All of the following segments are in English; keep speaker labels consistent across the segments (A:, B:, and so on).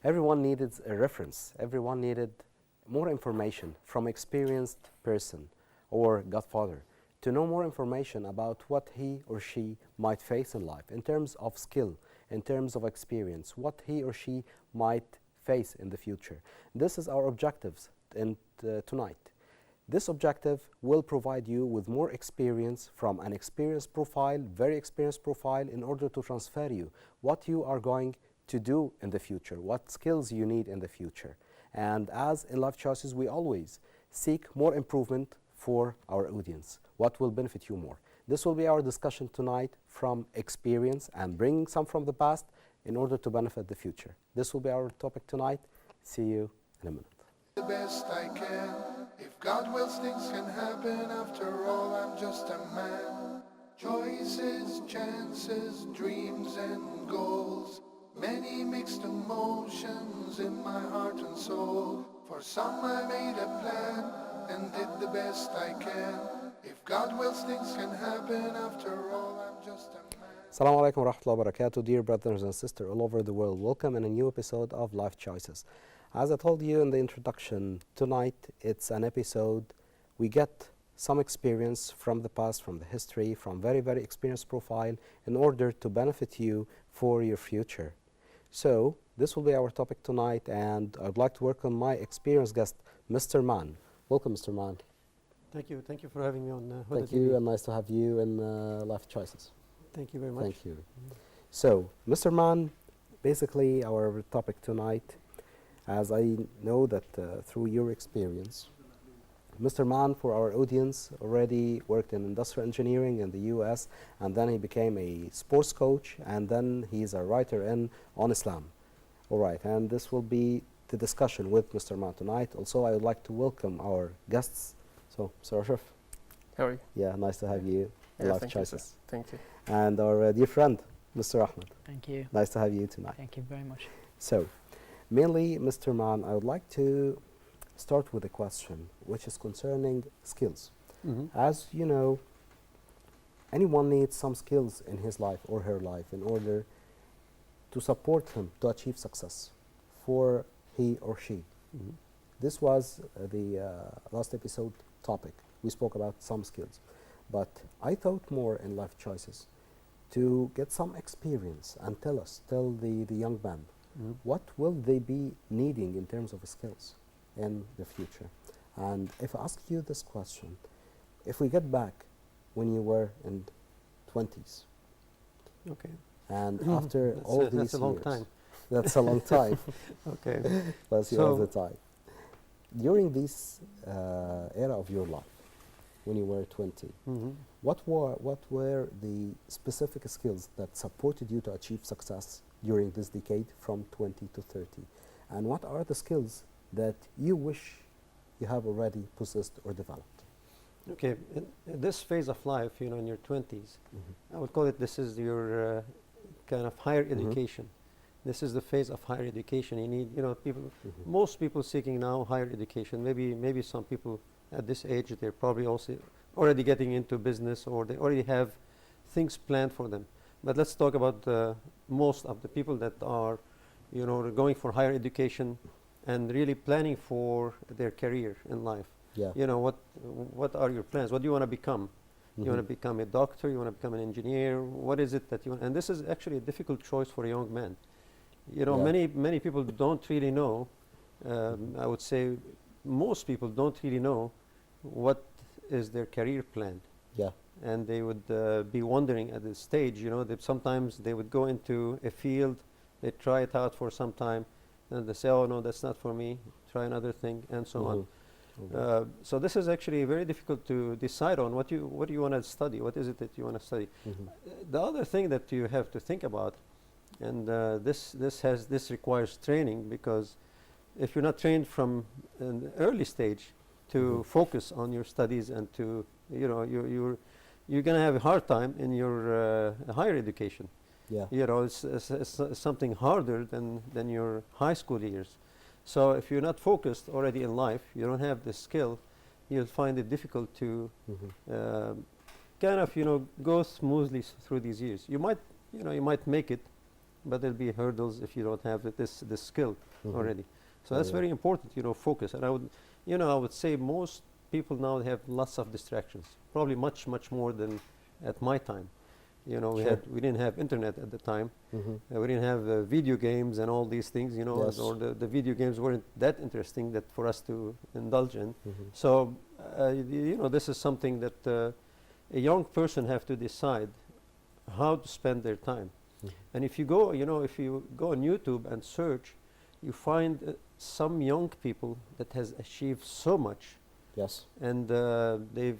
A: Everyone needed a reference. Everyone needed more information from experienced person or godfather to know more information about what he or she might face in life in terms of skill, in terms of experience, what he or she might face in the future. This is our objectives tonight. This objective will provide you with more experience from an experienced profile, very experienced profile, in order to transfer you what you are going to do in the future, what skills you need in the future. And as in Life Choices, we always seek more improvement for our audience. What will benefit you more? This will be our discussion tonight from experience and bringing some from the past in order to benefit the future. This will be our topic tonight. See you in a minute.
B: The best I can. If God wills, things can happen. After all, I'm just a man. Choices, chances, dreams and goals. Many mixed emotions in my heart and soul. For some I made a plan and did the best I can. If God wills, things can happen. After all, I'm just a man.
A: Assalamu alaikum wa rahmatullahi wa barakatuh, dear brothers and sisters all over the world. Welcome in a new episode of Life Choices. As I told you in the introduction, tonight it's an episode we get some experience from the past, from the history, from very, very experienced profile in order to benefit you for your future. So this will be our topic tonight, and I'd like to welcome my experienced guest, Mr. Man. Welcome, Mr. Man.
C: Thank you for having me on Huda
A: Thank
C: TV.
A: you, and nice to have you in Life Choices.
C: Thank you very much.
A: Thank you. So, Mr. Man, basically our topic tonight, as I know that through your experience, Mr. Man, for our audience, already worked in industrial engineering in the US, and then he became a sports coach, and then he's a writer on Islam. All right, and this will be the discussion with Mr. Man tonight. Also, I would like to welcome our guests. So, Sir Ashraf.
D: How are you?
A: Yeah, nice to have you in Life
D: thank
A: Choices.
D: You, thank you.
A: And our dear friend, Mr. Ahmed.
E: Thank you.
A: Nice to have you tonight.
E: Thank you very much.
A: So, mainly, Mr. Man, I would like to start with a question which is concerning skills. As you know, anyone needs some skills in his life or her life in order to support him to achieve success for he or she. This was the last episode topic. We spoke about some skills. But I thought more in Life Choices to get some experience and tell the young man, what will they be needing in terms of skills in the future? And if I ask you this question, if we get back when you were in 20s,
C: Okay.
A: and after all these
C: that's a long
A: years,
C: time.
A: that's a long time.
C: Okay.
A: Bless you all the time. During this era of your life, when you were 20, what were the specific skills that supported you to achieve success during this decade from 20 to 30? And what are the skills that you wish you have already possessed or developed?
C: Okay. In this phase of life, in your 20s, I would call it, this is your kind of higher education. This is the phase of higher education. You need, people, most people seeking now higher education. Maybe some people at this age, they're probably also already getting into business, or they already have things planned for them. But let's talk about most of the people that are, going for higher education and really planning for their career in life.
A: Yeah.
C: What are your plans? What do you want to become? You want to become a doctor? You want to become an engineer? What is it that you want? And this is actually a difficult choice for a young man. Many people don't really know. I would say most people don't really know what is their career plan.
A: Yeah.
C: And they would be wondering at this stage, that sometimes they would go into a field, they try it out for some time, and they say, oh no, that's not for me, try another thing, and so on. So this is actually very difficult to decide on what you want to study. What is it that you want to study? The other thing that you have to think about, and this requires training, because if you're not trained from an early stage to focus on your studies and to you're going to have a hard time in your higher education.
A: Yeah.
C: It's something harder than your high school years. So if you're not focused already in life, you don't have the skill, you'll find it difficult to kind of go smoothly through these years. You might make it, but there'll be hurdles if you don't have this skill already. So
A: Oh,
C: that's
A: yeah.
C: very important, focus. And I would say most people now have lots of distractions, probably much more than at my time.
A: Sure.
C: We didn't have internet at the time.
A: Mm-hmm.
C: We didn't have video games and all these things,
A: Yes.
C: or the video games weren't that interesting that for us to indulge in.
A: Mm-hmm.
C: So, this is something that a young person have to decide how to spend their time. And if you go on YouTube and search, you find some young people that has achieved so much,
A: Yes.
C: and they've,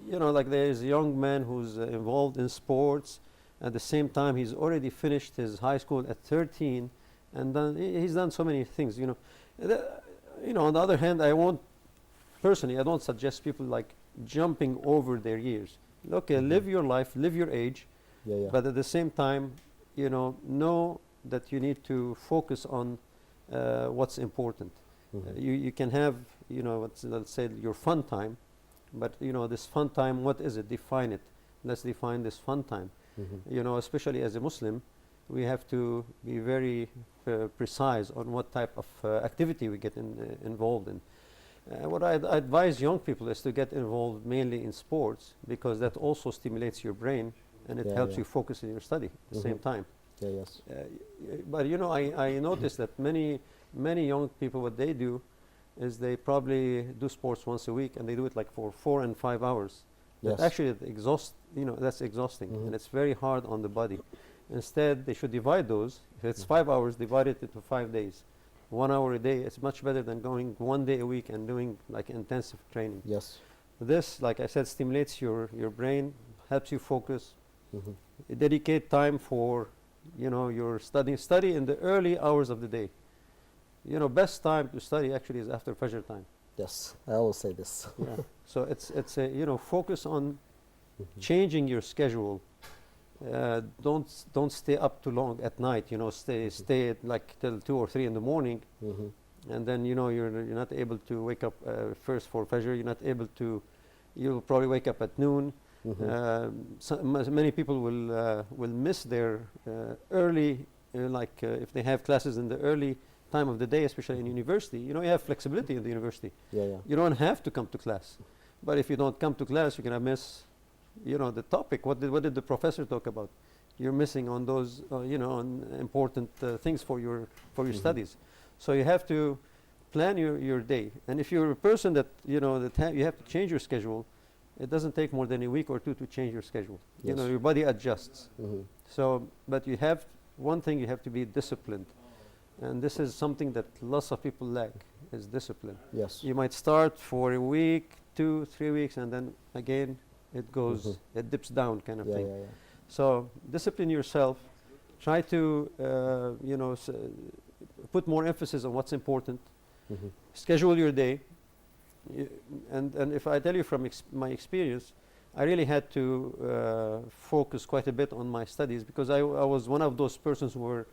C: like there's a young man who's involved in sports. At the same time, he's already finished his high school at 13, and he's done so many things. On the other hand, I don't suggest people like jumping over their years. Okay, live your life, live your age,
A: Yeah, yeah.
C: but at the same time, know that you need to focus on what's important. You can have, let's say your fun time, but this fun time, what is it? Define it. Let's define this fun time. Especially as a Muslim, we have to be very precise on what type of activity we get involved in. What I advise young people is to get involved mainly in sports, because that also stimulates your brain, and it
A: Yeah,
C: helps
A: yeah.
C: you focus in your study at the same time.
A: Yeah, yes.
C: But I noticed that many young people, what they do is they probably do sports once a week, and they do it like for 4 and 5 hours.
A: Yes.
C: That actually that's exhausting, and it's very hard on the body. Instead, they should divide those. If it's 5 hours, divide it into 5 days. 1 hour a day. It's much better than going 1 day a week and doing like intensive training.
A: Yes.
C: This, like I said, stimulates your brain, helps you focus. Dedicate time for your study. Study in the early hours of the day. Best time to study actually is after Fajr time.
A: Yes. I always say this.
C: Yeah. So it's a focus on changing your schedule. Don't stay up too long at night. Stay at like till 2 or 3 in the morning, and then you're not able to wake up first for Fajr. You'll probably wake up at noon. Many people will miss their early, if they have classes in the early time of the day, especially in university. You have flexibility in the university.
A: Yeah, yeah.
C: You don't have to come to class, but if you don't come to class, you're gonna miss, the topic. What did the professor talk about? You're missing on those, on important things for your studies. So you have to plan your day. And if you're a person that you have to change your schedule, it doesn't take more than a week or 2 to change your schedule.
A: Yes.
C: Your body adjusts. So, but one thing you have to be disciplined. And this is something that lots of people lack, is discipline.
A: Yes.
C: You might start for a week, 2, 3 weeks, and then again it goes, it dips down kind of
A: Yeah,
C: thing.
A: yeah, yeah.
C: So discipline yourself. Try to, put more emphasis on what's important. Schedule your day. And if I tell you from my experience, I really had to focus quite a bit on my studies, because I was one of those persons who were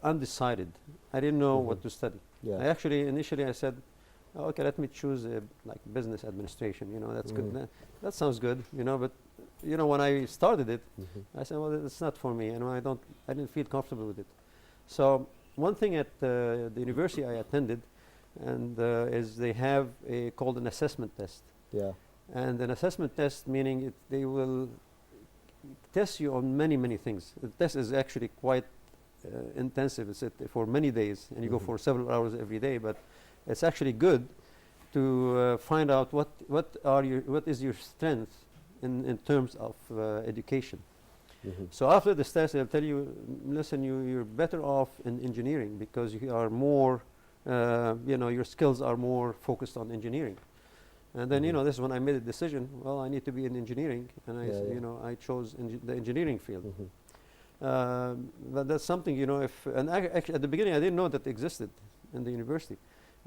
C: undecided. I didn't know what to study.
A: Yeah.
C: Initially I said, okay, let me choose like business administration. That's good. That sounds good. But when I started it, I said, well, it's not for me. I didn't feel comfortable with it. So one thing at the university I attended, and is they have called an assessment test.
A: Yeah.
C: And an assessment test, meaning they will test you on many things. The test is actually quite intensive. It's for many days, and you go for several hours every day. But it's actually good to find out what is your strength in terms of education. So after this test, they'll tell you, listen, you're better off in engineering, because you are more, your skills are more focused on engineering. And then, this is when I made a decision. Well, I need to be in engineering, and I chose the engineering field. But that's something, actually at the beginning I didn't know that existed in the university.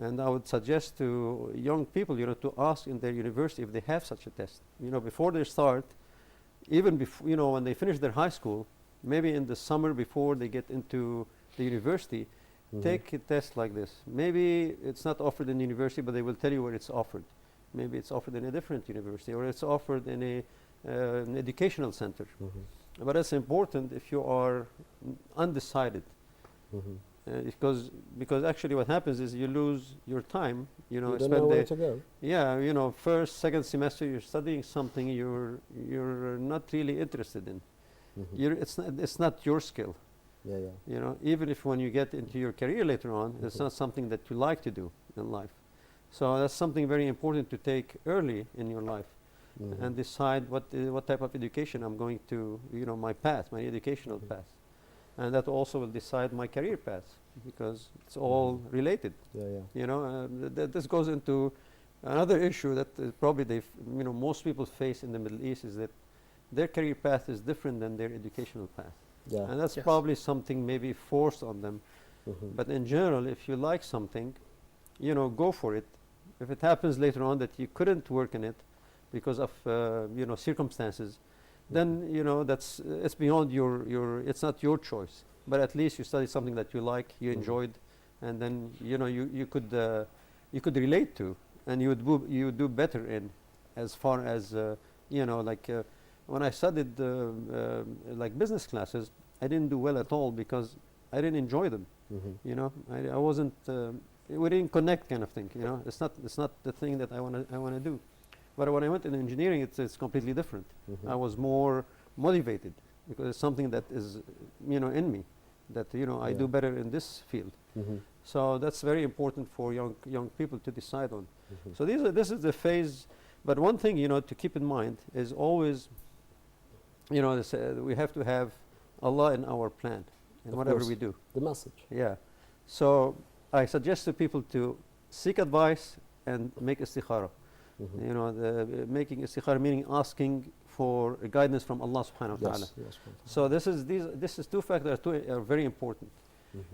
C: And I would suggest to young people, to ask in their university if they have such a test. Before they start, even before, when they finish their high school, maybe in the summer before they get into the university, take a test like this. Maybe it's not offered in university, but they will tell you where it's offered. Maybe it's offered in a different university, or it's offered in an educational center. But it's important if you are undecided, because actually what happens is you lose your time. You know,
A: You don't know
C: spend
A: where
C: the
A: to go.
C: yeah, you know, first, second semester you're studying something you're not really interested in. It's not your skill.
A: Yeah, yeah.
C: You know, even if when you get into your career later on, it's not something that you like to do in life. So that's something very important to take early in your life, and decide what type of education I'm going to, you know, my path, my educational path, and that also will decide my career path, because it's all related.
A: Yeah, yeah.
C: You know, this goes into another issue that probably you know, most people face in the Middle East, is that their career path is different than their educational path.
A: Yeah.
C: And that's
D: Yes.
C: probably something maybe forced on them. But in general, if you like something, you know, go for it. If it happens later on that you couldn't work in it because of you know, circumstances, then you know, it's beyond your it's not your choice. But at least you studied something that you like, you enjoyed, and then you know, you could relate to, and you would do better in, as far as you know, like when I studied like business classes, I didn't do well at all because I didn't enjoy them. You know, I wasn't. We didn't connect, kind of thing. You know, it's not the thing that I wanna do. But when I went in engineering, it's completely different. I was more motivated because it's something that is, you know, in me, that you know, I do better in this field. So that's very important for young people to decide on. So this is the phase. But one thing, you know, to keep in mind is always, you know, we have to have Allah in our plan in
A: Of
C: whatever
A: course.
C: we do.
A: The message.
C: Yeah. So I suggest to people to seek advice and make istikhara. You know, making istikhara meaning asking for guidance from Allah subhanahu wa ta'ala.
A: Yes, yes.
C: So this is two factors are very important.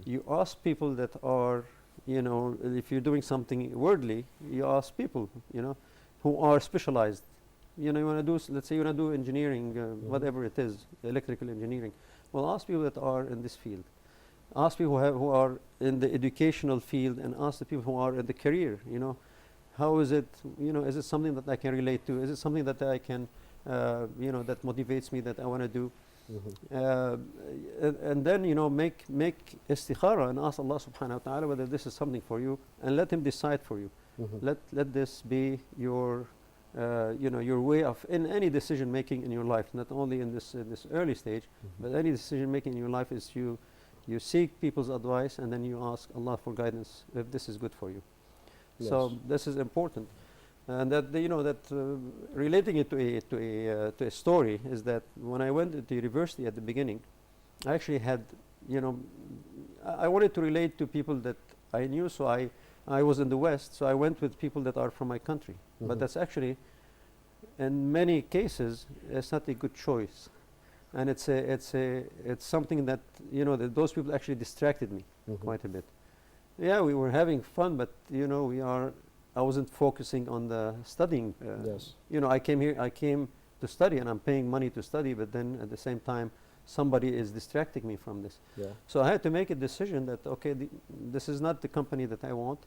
C: You ask people that are, you know, if you're doing something worldly, you ask people, you know, who are specialized. You know, you want to do, let's say you want to do engineering, whatever it is, electrical engineering. Well, ask people that are in this field. Ask people who are in the educational field, and ask the people who are in the career, you know. How is it, you know, is it something that I can relate to? Is it something that I can, you know, that motivates me, that I want to do? And then, you know, make istikhara and ask Allah subhanahu wa ta'ala whether this is something for you, and let Him decide for you. Let this be your, you know, your way of, in any decision making in your life, not only in this early stage, but any decision making in your life is you seek people's advice, and then you ask Allah for guidance if this is good for you. So this is important, and that you know, that relating it to a story is that when I went to university at the beginning, I actually had, you know, I wanted to relate to people that I knew, so I was in the West, so I went with people that are from my country. But that's actually, in many cases, it's not a good choice, and it's something that, you know, that those people actually distracted me quite a bit. Yeah, we were having fun, but you know, I wasn't focusing on the studying. You know, I came to study, and I'm paying money to study, but then at the same time, somebody is distracting me from this. So I had to make a decision that, okay, this is not the company that I want.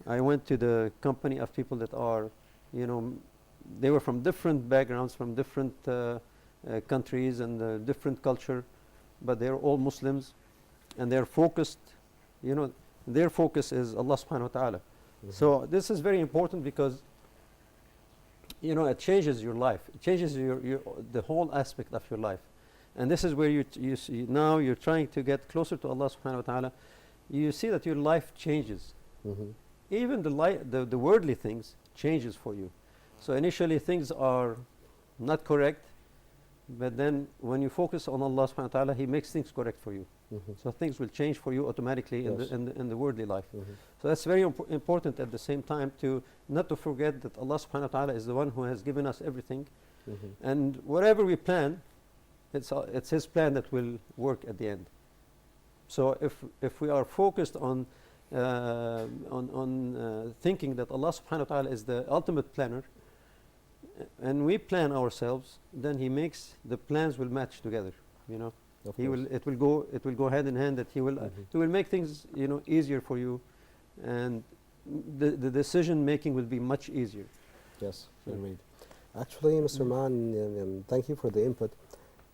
C: I went to the company of people that are, you know, they were from different backgrounds, from different countries and different culture, but they're all Muslims, and they're focused, you know, their focus is Allah subhanahu wa ta'ala. So this is very important because, you know, it changes your life. It changes the whole aspect of your life. And this is where you see, now you're trying to get closer to Allah subhanahu wa ta'ala. You see that your life changes. Even the worldly things changes for you. So initially things are not correct, but then when you focus on Allah subhanahu wa ta'ala, He makes things correct for you. So things will change for you automatically in the worldly life. So that's very important at the same time, to not to forget that Allah subhanahu wa ta'ala is the one who has given us everything. And whatever we plan, it's His plan that will work at the end. So if we are focused on thinking that Allah subhanahu wa ta'ala is the ultimate planner, and we plan ourselves, then He makes the plans will match together, you know. It will go hand in hand, that He will make things, you know, easier for you, and the decision making will be much easier.
A: Yes, agreed. Actually, Mr. Mann, thank you for the input.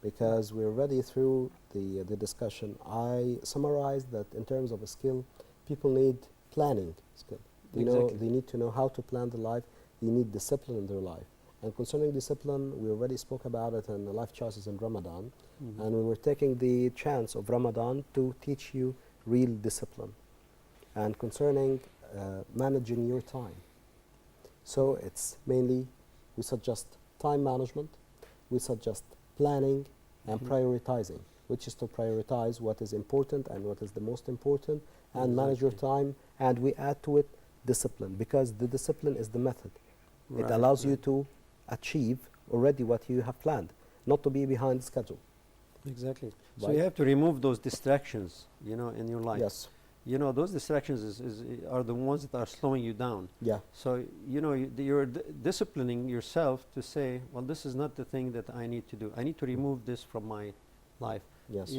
A: because we're already through the discussion. I summarized that in terms of a skill, people need planning skill.
C: Exactly.
A: They need to know how to plan their life. They need discipline in their life. And concerning discipline, we already spoke about it in the life choices in Ramadan. And we were taking the chance of Ramadan to teach you real discipline. And concerning managing your time. So it's mainly, we suggest time management, we suggest planning and prioritizing, which is to prioritize what is important and what is the most important, and manage your time. And we add to it discipline, because the discipline is the method. It allows you to achieve already what you have planned, not to be behind schedule.
C: Exactly. So
A: Right.
C: you have to remove those distractions, in your life.
A: Yes.
C: Those distractions are the ones that are slowing you down.
A: Yeah.
C: So, you're disciplining yourself to say, well, this is not the thing that I need to do. I need to remove this from my life.
A: Yes.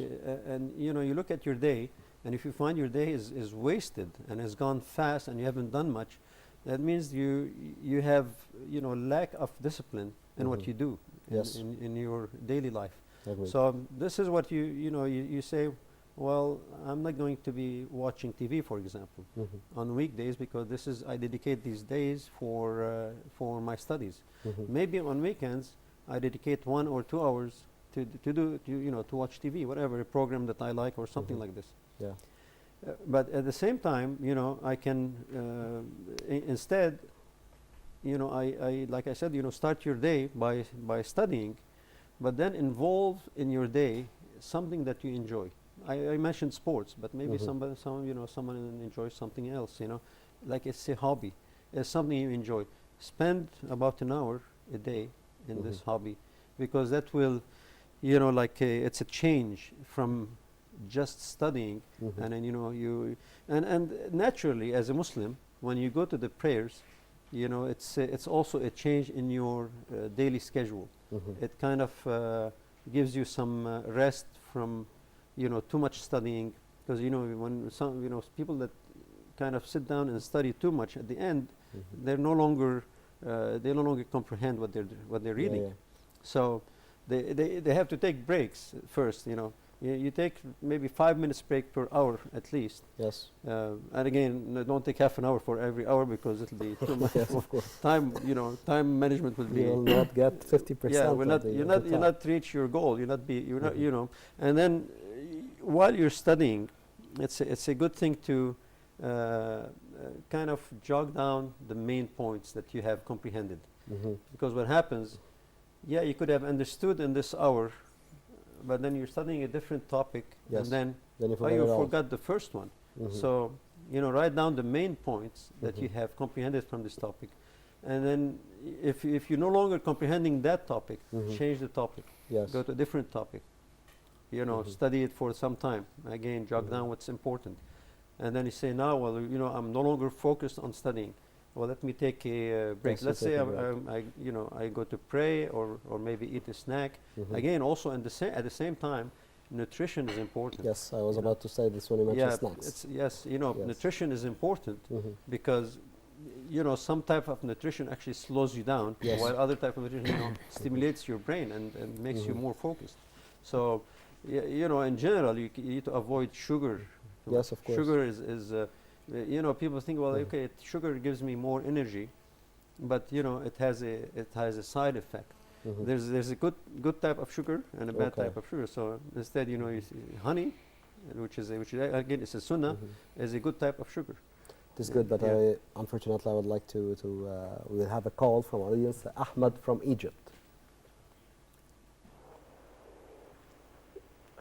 C: And, you look at your day, and if you find your day is wasted and has gone fast and you haven't done much, that means you have, lack of discipline in what you do
A: Yes.
C: in your daily life.
A: Agreed.
C: So this is what you say, well, I'm not going to be watching TV, for example, on weekdays, because I dedicate these days for my studies. Maybe on weekends I dedicate 1 or 2 hours to watch TV, whatever a program that I like or something like this.
A: Yeah.
C: But at the same time, I can instead, I like I said, start your day by studying, but then involve in your day something that you enjoy. I mentioned sports, but maybe someone enjoys something else. Like it's a hobby, it's something you enjoy. Spend about an hour a day in this hobby, because that will, it's a change from just studying, and then and naturally as a Muslim, when you go to the prayers, it's also a change in your daily schedule. It kind of gives you some rest from too much studying, because when some people that kind of sit down and study too much, at the end they no longer comprehend what they're reading.
A: Yeah.
C: So they have to take breaks first. You take maybe 5 minutes break per hour at least.
A: Yes.
C: And again, don't take half an hour for every hour, because it'll be too much.
A: Yes, of course.
C: Time management will be.
A: You will not get 50%.
C: Yeah, you'll
A: of
C: not reach your goal. And then while you're studying, it's a good thing to kind of jog down the main points that you have comprehended. Because what happens, you could have understood in this hour, but then you're studying a different topic,
A: Yes.
C: and then
A: you
C: you
A: forgot
C: forgot the first one. So write down the main points that you have comprehended from this topic, and then if you're no longer comprehending that topic, change the topic.
A: Yes.
C: Go to a different topic. Study it for some time. Again, jot down what's important, and then you say, now, well, I'm no longer focused on studying. Well, let me take a break.
A: Yes,
C: Let's
A: you
C: say
A: take a break.
C: I go to pray or maybe eat a snack. Again, also at the same time, nutrition is important.
A: Yes, I was about to say this when you mentioned snacks.
C: Yes,
A: Yes.
C: nutrition is important, because some type of nutrition actually slows you down,
A: Yes.
C: while other type of nutrition stimulates your brain and makes you more focused. So in general, you need to avoid sugar.
A: Yes, of course.
C: Sugar is people think, well, okay, sugar gives me more energy, but it has a side effect. There's a good type of sugar and a bad type of sugar. So instead, you see honey, which again is a sunnah, is a good type of sugar.
A: It is good, but unfortunately I would like to we will have a call from our audience, Ahmed from Egypt.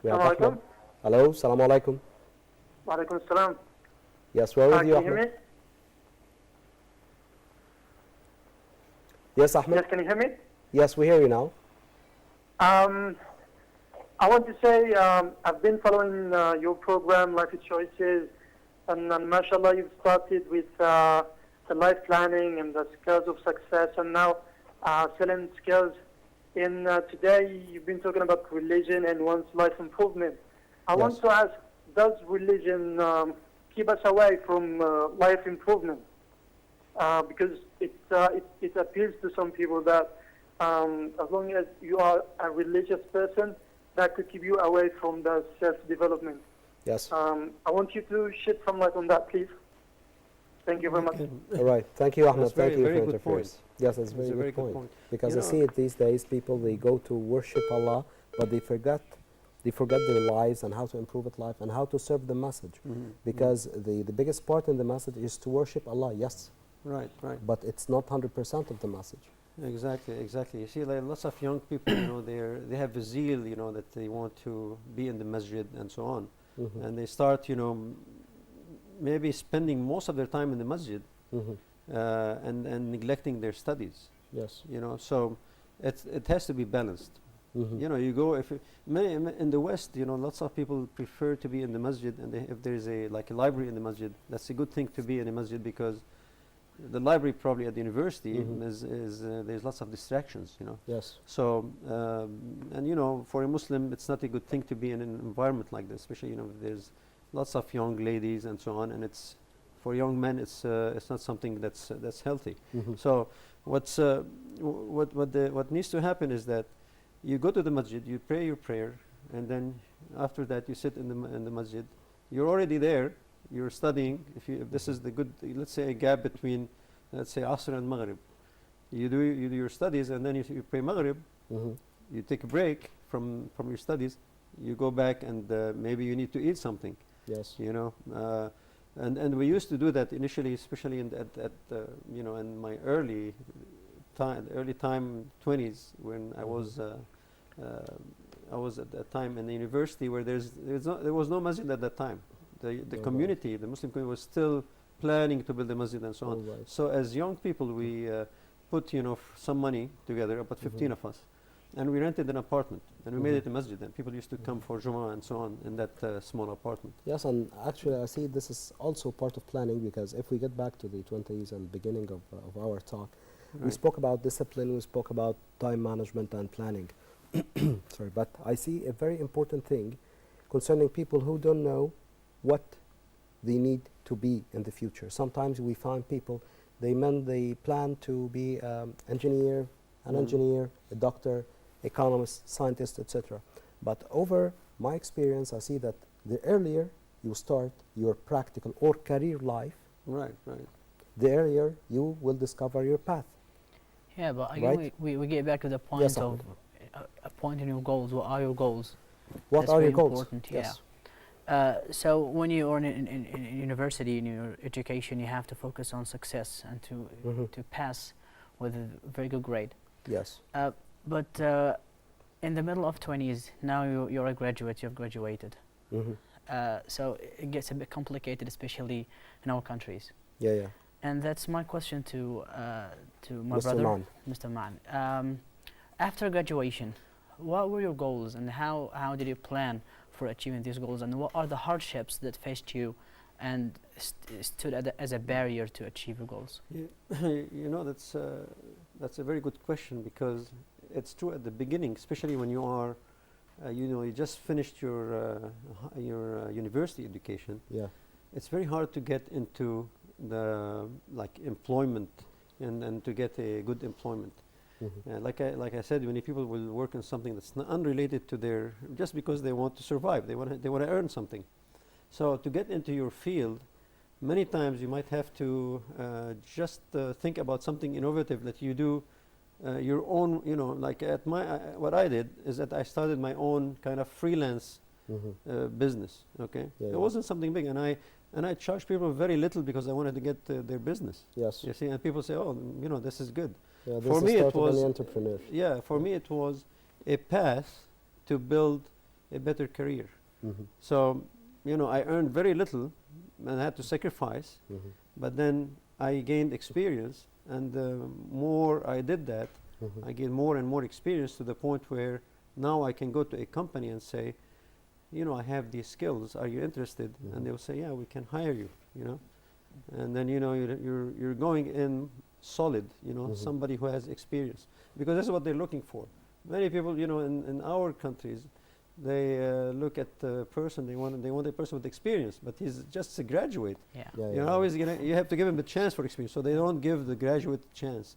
A: We have
D: Assalamu
A: Ahmed. Hello, Assalamu alaikum.
D: Wa alaikum assalam.
A: Yes, where with
D: Can
A: you,
D: you hear
A: Ahmed?
D: me?
A: Yes, Ahmed.
D: Yes, can you hear me?
A: Yes, we hear you now.
D: I want to say I've been following your program, Life Choices, and mashallah, you've started with the life planning and the skills of success, and now selling skills. In today, you've been talking about religion and one's life improvement. I want to ask, does religion keep us away from life improvement? Because it appeals to some people that as long as you are a religious person, that could keep you away from the self-development.
A: Yes.
D: I want you to shed some light on that, please. Thank you very much.
A: All right. Thank you, Ahmed.
C: That's
A: Thank you
C: very
A: for
C: good
A: interference.
C: point.
A: Yes, that's
C: It's
A: a
C: a
A: very good point. Because
C: You
A: I see it these days. People, they go to worship Allah, but they forget their lives and how to improve it life and how to serve the message. Because the biggest part in the message is to worship Allah. Yes,
C: Right, right.
A: but it's not 100% of the message.
C: Exactly, exactly. You see, like lots of young people, they have a zeal, that they want to be in the masjid and so on, and they start, maybe spending most of their time in the masjid, and neglecting their studies.
A: Yes.
C: So it has to be balanced. You go in the West, lots of people prefer to be in the masjid, and if there is a library in the masjid, that's a good thing to be in a masjid, because the library probably at the university is there's lots of distractions.
A: Yes.
C: So and for a Muslim, it's not a good thing to be in an environment like this, especially there's lots of young ladies and so on, and it's for young men, it's not something that's healthy. So what needs to happen is that you go to the masjid, you pray your prayer, and then after that you sit in the masjid. You're already there. You're studying. If this is the good, let's say, a gap between, let's say, Asr and Maghrib, you do your studies, and then you pray Maghrib. You take a break from your studies. You go back, and maybe you need to eat something.
A: Yes.
C: And we used to do that initially, especially in my early time 20s, when I was at that time in the university where there was no masjid at that time. The community, the Muslim community, was still planning to build a masjid and so on.
A: Right.
C: So as young people, we put some money together, about 15 of us, and we rented an apartment, and we made it a masjid, and people used to come for Jummah and so on in that small apartment.
A: Yes, and actually I see this is also part of planning, because if we get back to the 20s and beginning of our talk, we spoke about discipline, we spoke about time management and planning. Sorry, but I see a very important thing concerning people who don't know what they need to be in the future. Sometimes we find people, they plan to be engineer, a doctor, economist, scientist, etc. But over my experience, I see that the earlier you start your practical or career life,
C: Right.
A: the earlier you will discover your path.
E: Yeah, but again,
A: Right?
E: we get back to the point
A: Yes,
E: of appointing your goals. What are your goals?
A: What
E: That's
A: are
E: very
A: your goals?
E: important,
A: Yes.
E: So when you are in university, in your education, you have to focus on success and to pass with a very good grade.
A: Yes.
E: But in the middle of 20s, now you're a graduate, you've graduated. So it gets a bit complicated, especially in our countries.
A: Yeah.
E: And that's my question to my
A: Mr.
E: brother,
A: Maan.
E: Mr. Maan. After graduation, what were your goals, and how did you plan for achieving these goals, and what are the hardships that faced you and stood as a barrier to achieve your goals?
C: That's a very good question, because it's true at the beginning, especially when you are, you just finished your university education.
A: Yeah.
C: It's very hard to get into the employment and to get a good employment. Like I said, many people will work on something that's unrelated to their, just because they want to survive, they want to earn something. So to get into your field, many times you might have to just think about something innovative that you do your own. Like at what I did is that I started my own kind of freelance business. Okay, it wasn't something big, and I charged people very little because I wanted to get their business.
A: Yes.
C: You see, and people say, oh, this is good.
A: Yeah, this
C: For
A: is
C: me,
A: start
C: it
A: of
C: was
A: an entrepreneur.
C: Yeah, for me it was a path to build a better career. So, I earned very little and I had to sacrifice, but then I gained experience, and the more I did that, I gained more and more experience, to the point where now I can go to a company and say, I have these skills, are you interested? And they'll say, yeah, we can hire you, and then you're going in solid, somebody who has experience, because that's what they're looking for. Many people, in our countries, they look at the person, they want a person with experience, but he's just a graduate.
E: Yeah.
C: You have to give him the chance for experience, so they don't give the graduate chance.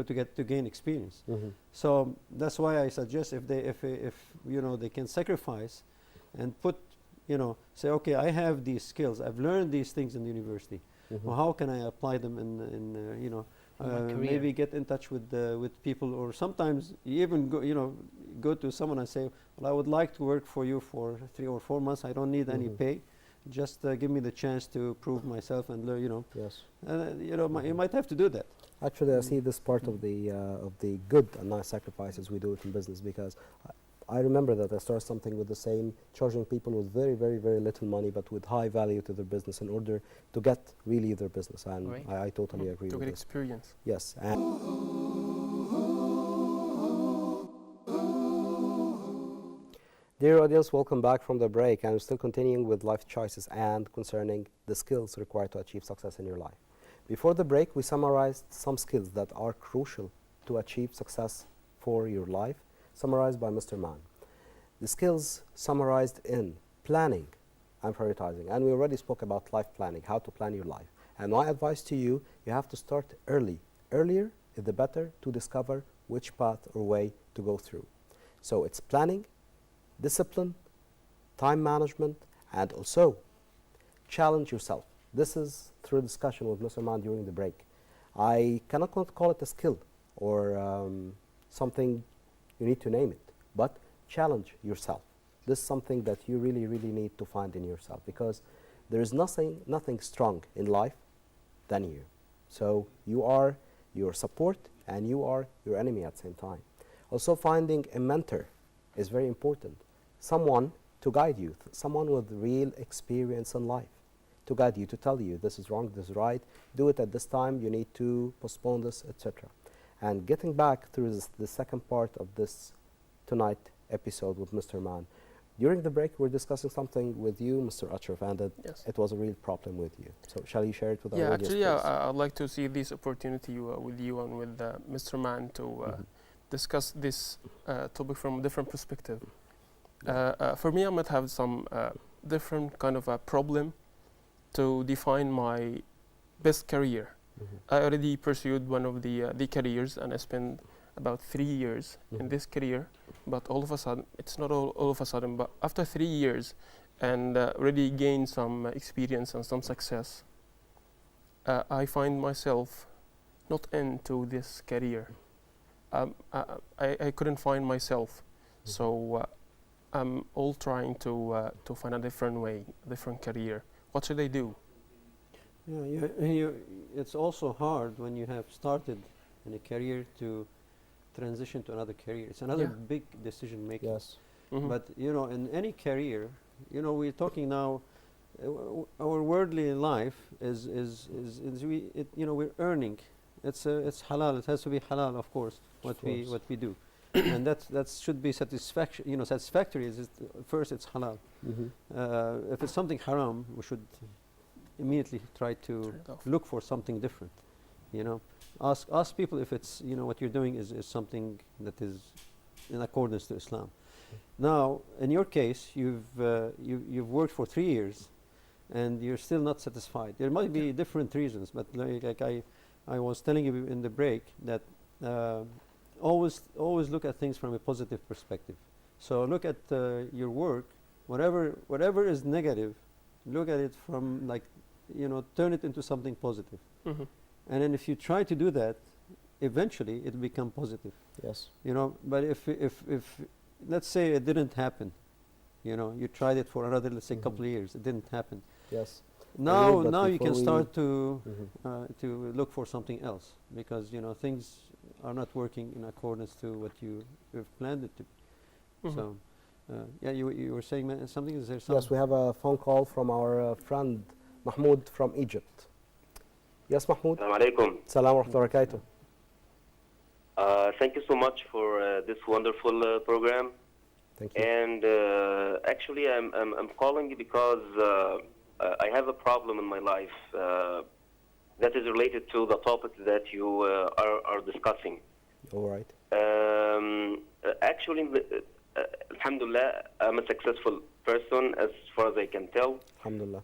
C: to gain experience.
A: Mhm.
C: So that's why I suggest if you know they can sacrifice and put, you know, say, okay, I have these skills, I've learned these things in the university.
A: Mhm.
C: Well, how can I apply them in you know,
E: In my career.
C: maybe get in touch with people, or sometimes you even go, you know, go to someone and say, well, I would like to work for you for 3 or 4 months. I don't need any
A: Mhm.
C: pay. Just give me the chance to prove myself and learn, you know.
A: Yes.
C: You know, you might have to do that.
A: Actually, I see this part of the good and nice sacrifices we do it in business, because I remember that I started something with the same, charging people with very, very, very little money, but with high value to their business in order to get really their business. And
E: Great.
A: I totally agree
F: To
A: with
F: get
A: this.
F: experience.
A: Yes. And dear audience, welcome back from the break. And we're still continuing with life choices and concerning the skills required to achieve success in your life. Before the break, we summarized some skills that are crucial to achieve success for your life, summarized by Mr. Mann. The skills summarized in planning and prioritizing. And we already spoke about life planning, how to plan your life. And my advice to you, you have to start early. Earlier is the better to discover which path or way to go through. So it's planning, discipline, time management, and also challenge yourself. This is through discussion with Mr. Mann during the break. I cannot call it a skill or something you need to name it, but challenge yourself. This is something that you really, really need to find in yourself, because there is nothing strong in life than you. So you are your support and you are your enemy at the same time. Also, finding a mentor is very important. Someone to guide you, someone with real experience in life to guide you, to tell you this is wrong, this is right, do it at this time, you need to postpone this, etc. And getting back through the second part of this tonight episode with Mr. Mann. During the break, we're discussing something with you, Mr. Ashraf, and that
F: Yes.
A: it was a real problem with you. So shall you share it with our
F: Yeah,
A: audience,
F: actually,
A: please?
F: I'd like to see this opportunity with you and with Mr. Mann to
A: Mhm.
F: discuss this topic from a different perspective. For me, I might have some different kind of a problem to define my best career.
A: Mhm.
F: I already pursued one of the careers, and I spent about 3 years in
A: Mhm.
F: this career. But all of a sudden, it's not all of a sudden, but after 3 years, and already gained some experience and some success, I find myself not into this career. I couldn't find myself, so I'm all trying to find a different way, different career. What should I do?
C: Yeah, it's also hard when you have started in a career to transition to another career. It's another
F: Yeah.
C: big decision making.
A: Yes.
F: Mhm.
C: But you know, in any career, you know, we're talking now. Our worldly life is you know, we're earning. It's halal. It has to be halal, of course. What we do, and that should be satisfaction. You know, satisfactory is first it's halal.
A: Mhm.
C: If it's something haram, we should immediately try to
F: Turn it off.
C: look for something different. You know, ask people if it's, you know, what you're doing is something that is in accordance to Islam. Now, in your case, you've worked for 3 years, and you're still not satisfied. There might be different reasons, but like I was telling you in the break that always look at things from a positive perspective. So look at your work, whatever is negative, look at it from, like, you know, turn it into something positive.
F: Mhm.
C: And then if you try to do that, eventually it'll become positive.
A: Yes.
C: You know, but if let's say it didn't happen, you know, you tried it for another, let's say,
A: Mhm.
C: couple of years, it didn't happen.
A: Yes.
C: Now
A: but
C: you can
A: before
C: start
A: Mhm.
C: to look for something else, because you know things are not working in accordance to what you've planned it to be.
F: Mhm.
C: So yeah, you were saying something. Is there
A: Yes,
C: something?
A: we have a phone call from our friend Mahmoud from Egypt. Yes, Mahmoud.
G: Assalamu alaikum.
A: Salam wa rahmatullahi wa barakatuh.
G: Thank you so much for this wonderful program.
A: Thank you.
G: And actually, I'm calling you because I have a problem in my life that is related to the topic that you are discussing.
A: All right.
G: Actually, alhamdulillah, I'm a successful person as far as I can tell.
A: Alhamdulillah.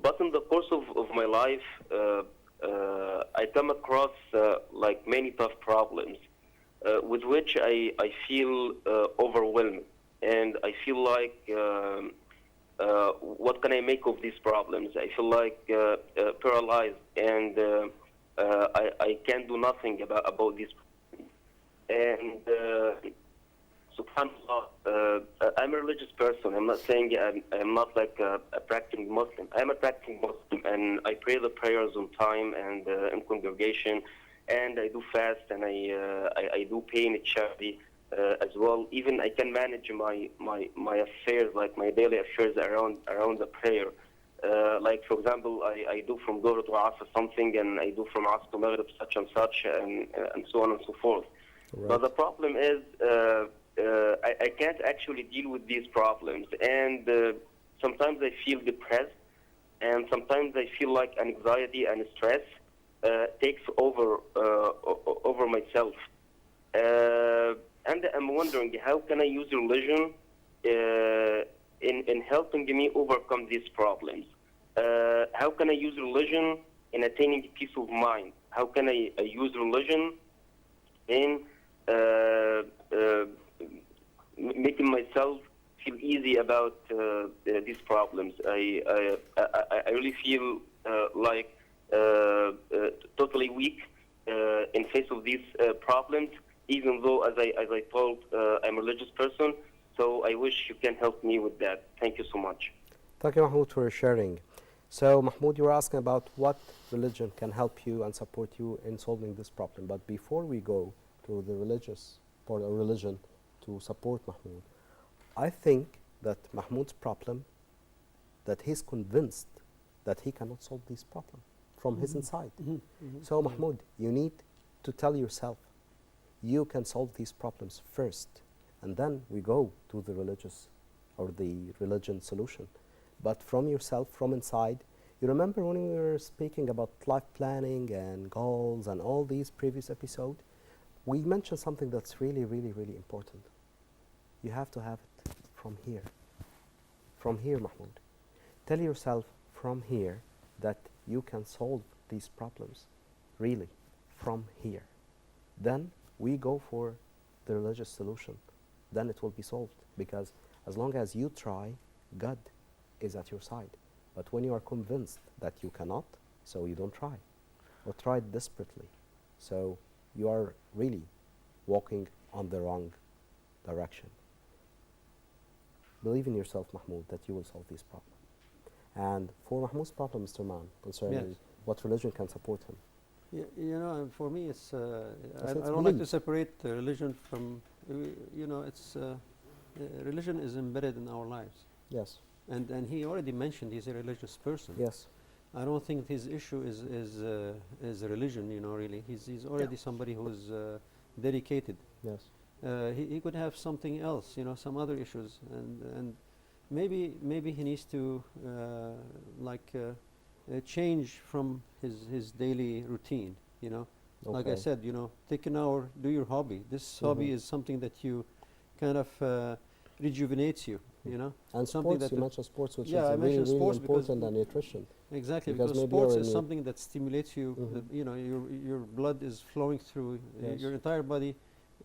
G: But in the course of my life, I come across like many tough problems with which I feel overwhelmed, and I feel like what can I make of these problems? I feel like paralyzed, and I can't do nothing about these problems. And subhanAllah, I'm a religious person. I'm not saying I'm not like a practicing Muslim. I'm a practicing Muslim, and I pray the prayers on time and in congregation, and I do fast, and I do pay in charity as well. Even I can manage my affairs, like my daily affairs around the prayer. Like for example, I do from Dhuhr to Asr something, and I do from Asr to Maghrib such and such, and so on and so forth.
A: Right.
G: But the problem is I can't actually deal with these problems, and sometimes I feel depressed, and sometimes I feel like anxiety and stress takes over myself. And I'm wondering, how can I use religion in helping me overcome these problems? How can I use religion in attaining peace of mind? How can I use religion in making myself feel easy about these problems? I really feel like totally weak in face of these problems, even though, as I told, I'm a religious person. So I wish you can help me with that. Thank you so much.
A: Thank you, Mahmoud, for sharing. So, Mahmoud, you were asking about what religion can help you and support you in solving this problem. But before we go to the religious part of religion to support Mahmoud, I think that Mahmoud's problem, that he's convinced that he cannot solve this problem from his inside. So, Mahmoud, you need to tell yourself you can solve these problems first, and then we go to the religious or the religion solution. But from yourself, from inside, you remember when we were speaking about life planning and goals and all these previous episodes, we mentioned something that's really, really, really important. You have to have it from here. From here, Mahmoud. Tell yourself from here that you can solve these problems, really, from here. Then we go for the religious solution. Then it will be solved, because as long as you try, God is at your side. But when you are convinced that you cannot, so you don't try, or try desperately. So you are really walking on the wrong direction. Believe in yourself, Mahmoud, that you will solve this problem. And for Mahmoud's problem, Mr. Man, concerning
C: Yes.
A: what religion can support him.
C: You know, for me, it's I
A: it's
C: don't like to
A: belief.
C: separate religion from you know, it's religion is embedded in our lives,
A: Yes,
C: and he already mentioned he's a religious person.
A: yes,
C: I don't think his issue is religion. You know, really, he's already somebody who's dedicated.
A: yes.
C: He could have something else, you know, some other issues, and maybe he needs to change from his daily routine, you know. Like I
A: Okay.
C: said, you know, take an hour, do your hobby. This hobby is something that you kind of rejuvenates you, you know.
A: And
C: something
A: sports,
C: that
A: you
C: the-
A: mentioned sports, which
C: Yeah, I
A: is really,
C: mentioned
A: really
C: sports because
A: important, and nutrition.
C: Exactly,
A: Because
C: because
A: maybe
C: sports
A: you're
C: is
A: in
C: something that stimulates you. You know, your blood is flowing through
A: Yes.
C: your entire body.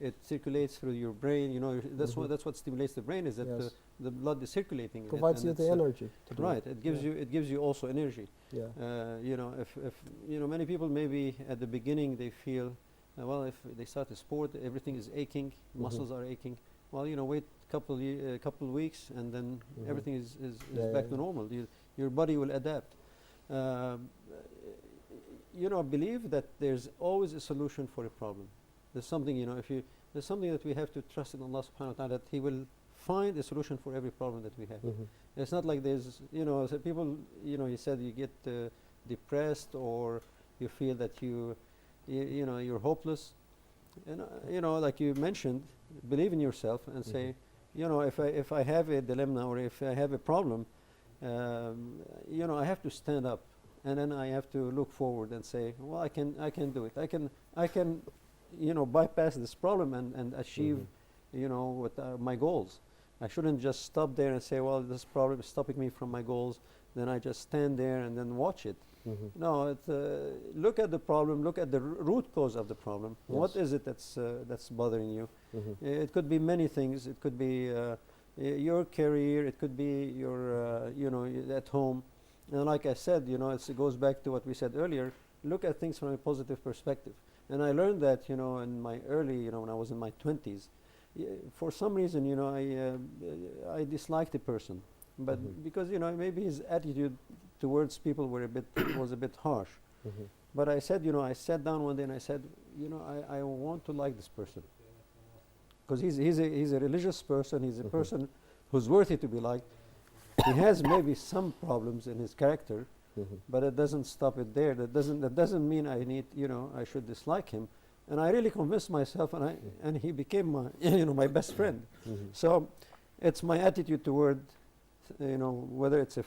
C: It circulates through your brain. You know, that's what stimulates the brain, is that
A: Yes.
C: the blood is circulating.
A: Provides
C: and
A: you the
C: it's,
A: energy to do
C: Right,
A: it.
C: it gives you also energy.
A: Yeah.
C: You know, if you know, many people maybe at the beginning they feel, well, if they start a sport, everything is aching, muscles are aching. Well, you know, wait couple of weeks, and then everything is
A: Yeah,
C: back
A: yeah,
C: to normal. Your body will adapt. You know, believe that there's always a solution for a problem. There's something, you know, there's something that we have to trust in Allah subhanahu wa ta'ala, that He will find a solution for every problem that we have. It's not like there's, you know, so people, you know, you said you get depressed, or you feel that you know, you're hopeless. And you know, like you mentioned, believe in yourself and say, you know, if I have a dilemma, or if I have a problem, you know, I have to stand up, and then I have to look forward and say, well, I can do it. I can, you know, bypass this problem and achieve, you know, what my goals. I shouldn't just stop there and say, well, this problem is stopping me from my goals. Then I just stand there and then watch it. No, look at the problem. Look at the root cause of the problem. What
A: Yes.
C: is it that's bothering you? It could be many things. It could be your career. It could be your, at home. And like I said, it goes back to what we said earlier. Look at things from a positive perspective. And I learned that, in my early, when I was in my 20s. For some reason, I disliked the person, but because maybe his attitude towards people was a bit harsh. But I said, I sat down one day and I said, I want to like this person, because he's a religious person. He's a person who's worthy to be liked. He has maybe some problems in his character, but it doesn't stop it there. That doesn't mean I should dislike him. And I really convinced myself, and he became my best friend. So it's my attitude toward, whether it's a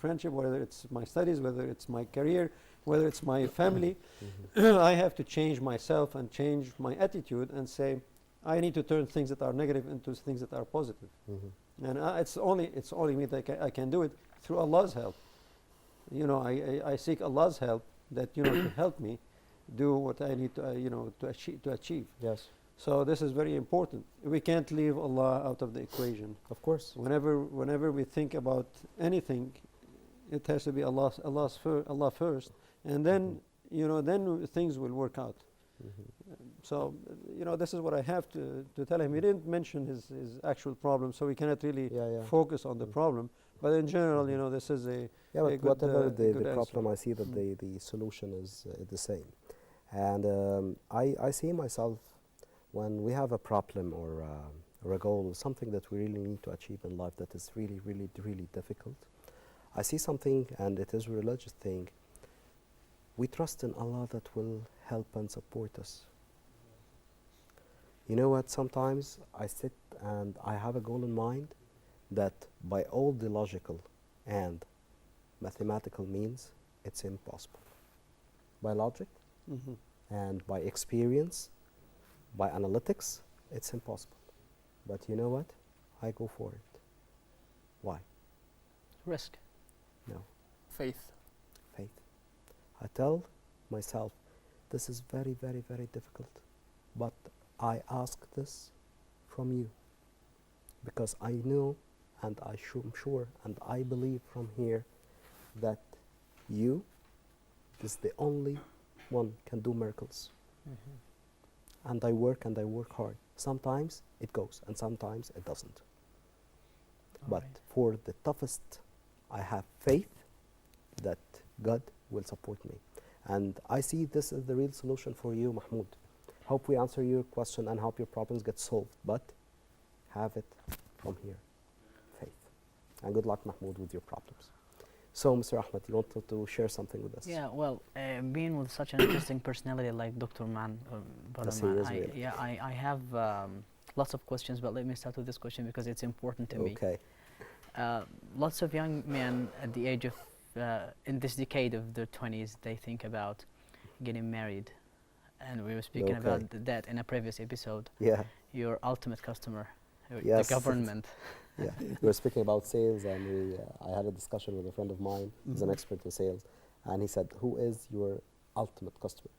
C: friendship, whether it's my studies, whether it's my career, whether it's my family. I have to change myself and change my attitude and say, I need to turn things that are negative into things that are positive. And it's only me that I can do it through Allah's help. I seek Allah's help that to help me do what I need to achieve.
A: Yes.
C: So this is very important. We can't leave Allah out of the equation.
A: Of course.
C: Whenever we think about anything, it has to be Allah first, and then then things will work out. So this is what I have to tell him. He didn't mention his actual problem, so we cannot really focus on the problem. But in general, this is a
A: but
C: good,
A: whatever
C: good
A: the problem,
C: answer.
A: I see that the solution is the same. And I see myself, when we have a problem or a goal, something that we really need to achieve in life that is really, really, really difficult, I see something, and it is a religious thing. We trust in Allah that will help and support us. You know what? Sometimes I sit and I have a goal in mind that by all the logical and mathematical means, it's impossible. By logic and by experience, by analytics, it's impossible. But you know what? I go for it. Why?
E: Risk.
A: No.
F: Faith.
A: Faith. I tell myself, this is very, very, very difficult, but I ask this from you, because I know, and I'm sure, and I believe from here that you is the only one can do miracles. And I work hard. Sometimes it goes, and sometimes it doesn't. But for the toughest, I have faith that God will support me. And I see this as the real solution for you, Mahmoud. Hope we answer your question and hope your problems get solved. But have it from here, faith. And good luck, Mahmoud, with your problems. So, Mr. Ahmed, you wanted to share something with us?
E: Yeah, well, being with such an interesting personality like Dr. Man,
A: Yes,
E: Brother
A: he
E: Man,
A: is really.
E: I have lots of questions, but let me start with this question because it's important to me.
A: Okay.
E: Lots of young men at the age of, in this decade of their 20s, they think about getting married. And we were speaking about that in a previous episode.
A: Yeah.
E: Your ultimate customer,
A: Yes.
E: the government.
A: Yeah, we were speaking about sales, and I had a discussion with a friend of mine who's an expert in sales, and he said, "Who is your ultimate customer?"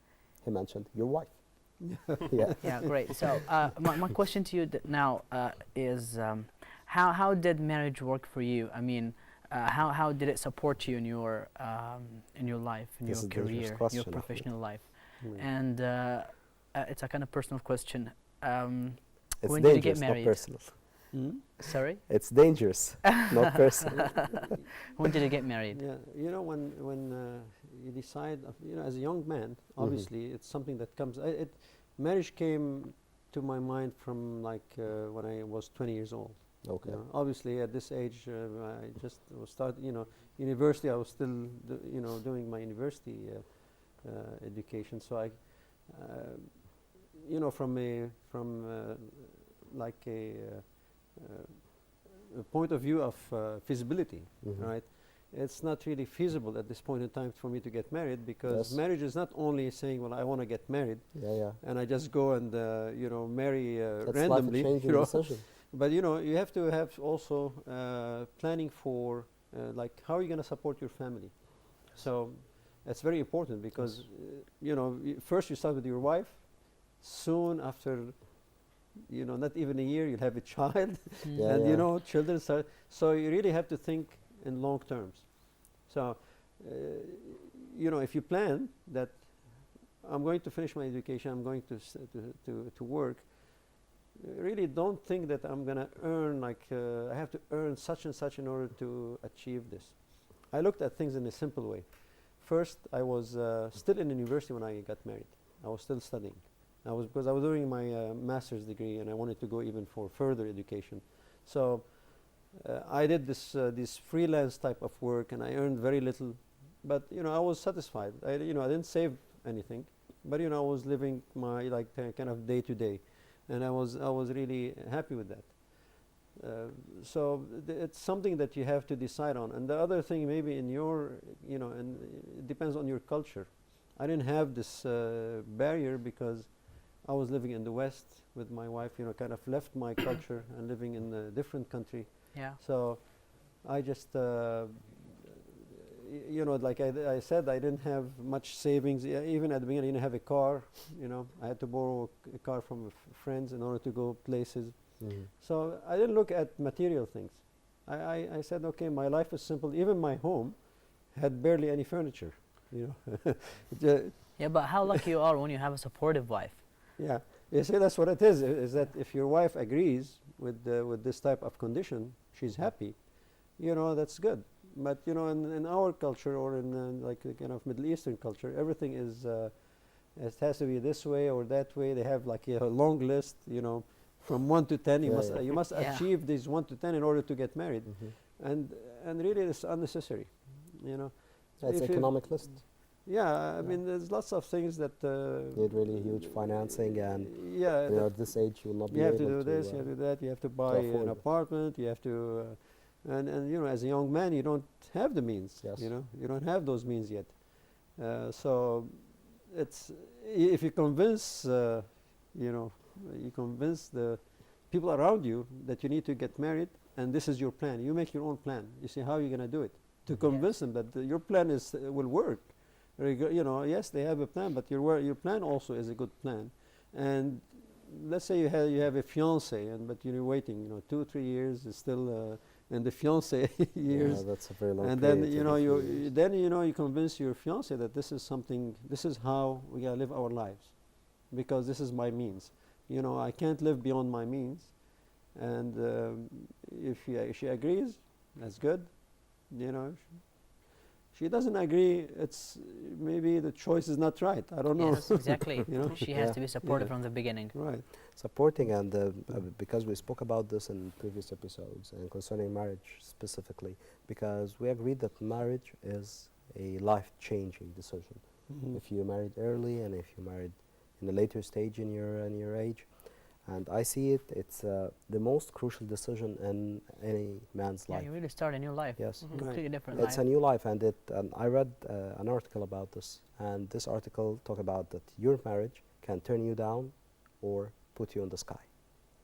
A: He mentioned your wife. Yeah.
E: Yeah, great. So my question to you now is, how did marriage work for you? I mean, how did it support you in your life, in
A: This
E: your
A: is a dangerous
E: career,
A: question,
E: your
A: Ahmed.
E: professional life? And it's a kind of personal question.
A: It's
E: when did you
A: dangerous,
E: get
A: not
E: married?
A: personal.
E: Sorry?
A: It's dangerous, not personal.
E: When did you get married?
C: Yeah, when you decide, as a young man, obviously it's something that comes. Marriage came to my mind from when I was 20 years old.
A: Okay.
C: Obviously, at this age, I just was university. I was still, doing my university education. So I, from a point of view of feasibility, right? It's not really feasible at this point in time for me to get married, because marriage is not only saying, well, I want to get married, and I just go and marry randomly.
A: Decision.
C: But you have to have also planning for how are you going to support your family. So That's very important because, you know, first you start with your wife. Soon after, you know, not even a year, you'll have a child.
A: Yeah,
C: And,
A: yeah.
C: you know, children start. So you really have to think in long terms. So, you know, if you plan that I'm going to finish my education, I'm going to work, really don't think that I'm going to earn like, I have to earn such and such in order to achieve this. I looked at things in a simple way. First, I was still in university when I got married. I was still studying. Because I was doing my master's degree and I wanted to go even for further education. So I did this freelance type of work and I earned very little, but you know I was satisfied. I didn't save anything, but you know I was living my like kind of day to day, and I was really happy with that. So it's something that you have to decide on. And the other thing maybe in your, you know, and it depends on your culture. I didn't have this barrier because I was living in the West with my wife, you know, kind of left my culture and living in a different country.
E: Yeah.
C: So I just, you know, like I said, I didn't have much savings. Even at the beginning, I didn't have a car. You know, I had to borrow a car from friends in order to go places. So I didn't look at material things. I said, okay, my life is simple. Even my home had barely any furniture, you know.
E: Yeah, but how lucky you are when you have a supportive wife.
C: Yeah, you see, that's what it is that if your wife agrees with this type of condition, she's happy, you know, that's good. But, you know, in our culture or in like a kind of Middle Eastern culture, everything is, it has to be this way or that way. They have like a long list, you know, from 1 to 10. You must
E: Yeah.
C: achieve these 1 to 10 in order to get married. And really it's unnecessary, you know.
A: It's
C: If you-
A: economic list.
C: Yeah, I mean, there's lots of things that
A: Need really huge financing, and
C: yeah,
A: you know, at this age you will not be
C: you have
A: able
C: to do this, you have to do that, you have to buy
A: afford
C: an
A: it.
C: apartment, you have to, and you know, as a young man, you don't have the means.
A: Yes.
C: You know, you don't have those means yet. So, it's if you convince, you know, you convince the people around you that you need to get married, and this is your plan. You make your own plan. You see how you're going to do it to convince them that your plan is will work. You know, yes, they have a plan, but your plan also is a good plan. And let's say you have a fiance, but you're waiting, you know, 2-3 years is still in the fiance years.
A: Yeah, that's a very long
C: And
A: period.
C: then you
A: 2 to
C: know
A: 3 years.
C: you convince your fiance that this is how we gotta live our lives, because this is my means. You know, I can't live beyond my means. And if she agrees, that's good. You know. She doesn't agree, it's maybe the choice is not right. I don't know.
E: Yes, exactly.
C: You know?
E: She has
A: Yeah.
E: to be supportive
C: Yeah.
E: from the beginning.
C: Right.
A: Supporting, and because we spoke about this in previous episodes and concerning marriage specifically, because we agreed that marriage is a life-changing decision.
C: Mhm.
A: If you married early and if you married in a later stage in your age, and I see it's the most crucial decision in any man's
E: Yeah,
A: life.
E: you really start a new life.
A: Yes.
E: A completely different
A: It's a
E: life.
A: new life, and I read an article about this, and this article talked about that your marriage can turn you down or put you in the sky.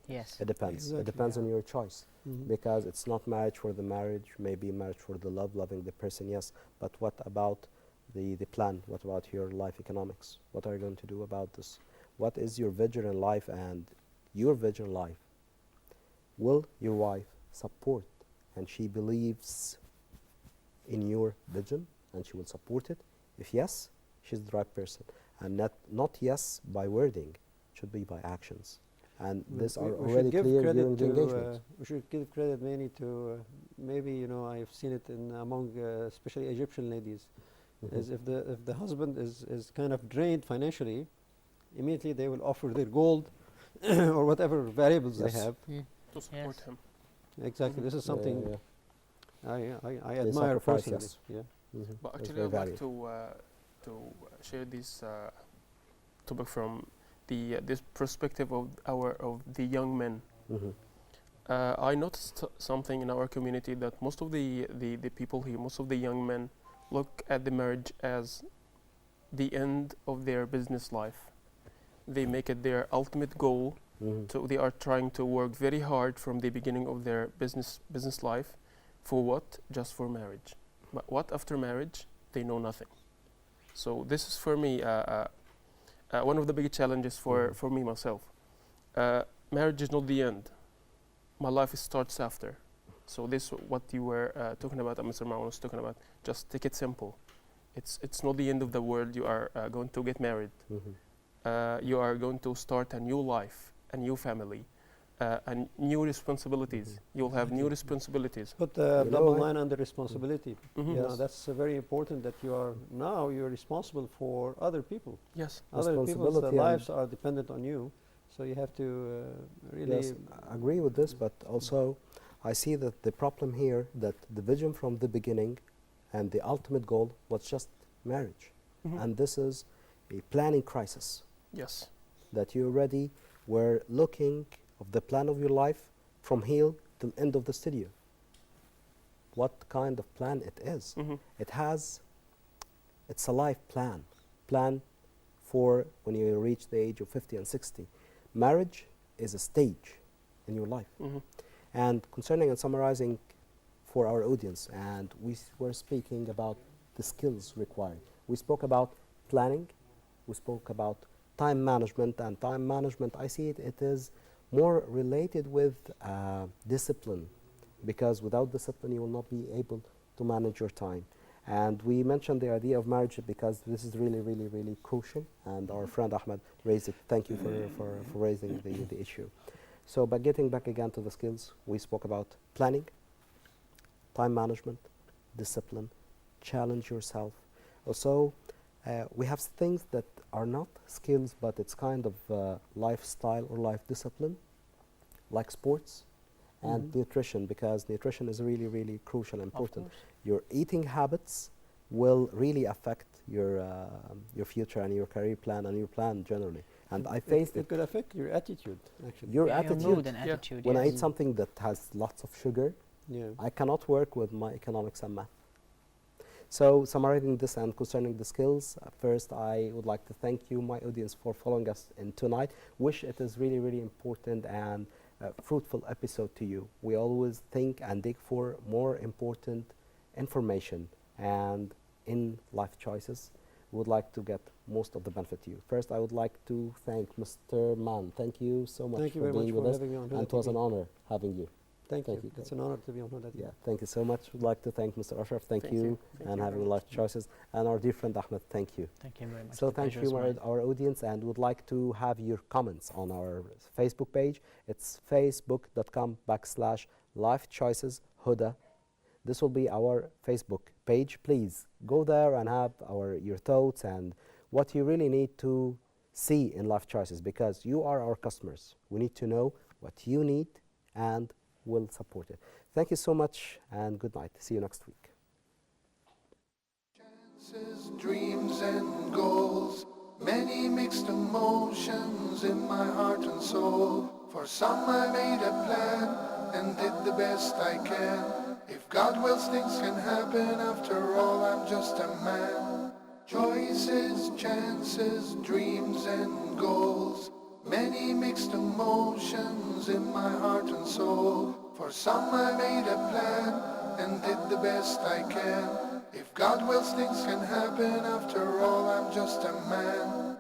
E: Yes.
A: It depends.
C: Exactly,
A: It depends
C: yeah.
A: on your choice,
C: Mhm.
A: because it's not marriage for the marriage, maybe marriage for the love, loving the person, yes. But what about the plan? What about your life economics? What are you going to do about this? What is your vision in life and your vision in life? Will your wife support, and she believes in your vision and she will support it? If yes, she's the right person, and not yes by wording, should be by actions. And these are
C: We should
A: already
C: give
A: clear
C: credit
A: during the
C: to,
A: engagement.
C: we should give credit mainly to maybe, you know, I've seen it in among especially Egyptian ladies, is if the husband is kind of drained financially, immediately they will offer their gold or whatever variables
A: Yes.
C: they have.
F: To support
E: Yes.
F: him.
C: Exactly. This is something I admire
A: sacrifice,
C: personally.
A: yes.
C: Yeah.
F: But
A: That's
F: actually,
A: very
F: I'd like
A: valuable.
F: to share this topic from the this perspective of the young men.
A: Mhm.
F: I noticed something in our community, that most of the people here, most of the young men, look at the marriage as the end of their business life. They make it their ultimate goal.
A: Mhm.
F: So they are trying to work very hard from the beginning of their business life. For what? Just for marriage. But what after marriage? They know nothing. So this is for me one of the big challenges for me myself. Marriage is not the end. My life starts after. So this what you were talking about, and Mr. Marwan was talking about. Just take it simple. It's not the end of the world. You are going to get married. You are going to start a new life, a new family, and new responsibilities. You'll have new responsibilities.
C: Put
A: You
C: the
A: know
C: double
A: what?
C: line under responsibility.
F: Mhm.
C: You know,
A: Yes.
C: that's very important that you're responsible for other people.
F: Yes.
C: Other people's
A: Responsibility and-
C: lives are dependent on you, so you have to really.
A: Yes, I agree with this, but also I see that the problem here that the vision from the beginning and the ultimate goal was just marriage.
F: Mhm.
A: And this is a planning crisis
F: Yes.
A: that you already were looking of the plan of your life from here till end of the studio. What kind of plan it is?
F: Mhm.
A: It's a life plan for when you reach the age of 50 and 60. Marriage is a stage in your life.
F: Mhm.
A: And concerning and summarizing for our audience, and we were speaking about the skills required. We spoke about planning, we spoke about time management, and time management, I see it is more related with discipline, because without discipline you will not be able to manage your time. And we mentioned the idea of marriage because this is really, really, really crucial, and our friend Ahmed raised it. Thank you for raising the issue. So by getting back again to the skills, we spoke about planning, time management, discipline, challenge yourself. Also, we have things that are not skills, but it's kind of lifestyle or life discipline, like sports and nutrition, because nutrition is really, really crucial and important. Your eating habits will really affect your future and your career plan and your plan generally. And I faced
C: It could affect your attitude, actually.
A: Your
E: Your
A: attitude.
E: mood and
F: Yeah.
E: attitude.
A: When I
E: yes.
A: eat something that has lots of sugar,
C: Yeah.
A: I cannot work with my economics and math. So summarizing this and concerning the skills, first I would like to thank you, my audience, for following us in tonight. Wish it is really, really important and fruitful episode to you. We always think and dig for more important information, and in life choices, we would like to get most of the benefit to you. First, I would like to thank Mr. Mann. Thank you so much
C: Thank you
A: for
C: very much
A: being
C: for
A: with us,
C: having me on Huda
A: and it was
C: TV.
A: an honor having you.
C: Thank
A: Thank
C: you.
A: you.
C: It's an honor to be on Huda TV.
A: Yeah, thank you so much. Would like to thank Mr. Ashraf. Thank
F: Thank
A: you,
F: you. Thank
A: and
F: you
A: having
F: very
A: life choices, and our dear friend Ahmed. Thank you.
E: Thank you very much.
A: So
E: The
A: thank
E: pleasure is
A: you,
E: mine.
A: our audience, and would like to have your comments on our Facebook page. It's facebook.com/lifechoiceshuda. This will be our Facebook page. Please go there and have your thoughts and what you really need to see in Life Choices, because you are our customers. We need to know what you need and we'll support it. Thank you so much and good night. See you next week.
B: Chances, dreams and goals, many mixed emotions in my heart and soul. For some I made a plan and did the best I can. If God wills, things can happen. After all, I'm just a man. Choices, chances, dreams and goals, many mixed emotions in my heart and soul. For some I made a plan and did the best I can. If God wills, things can happen. After all, I'm just a man.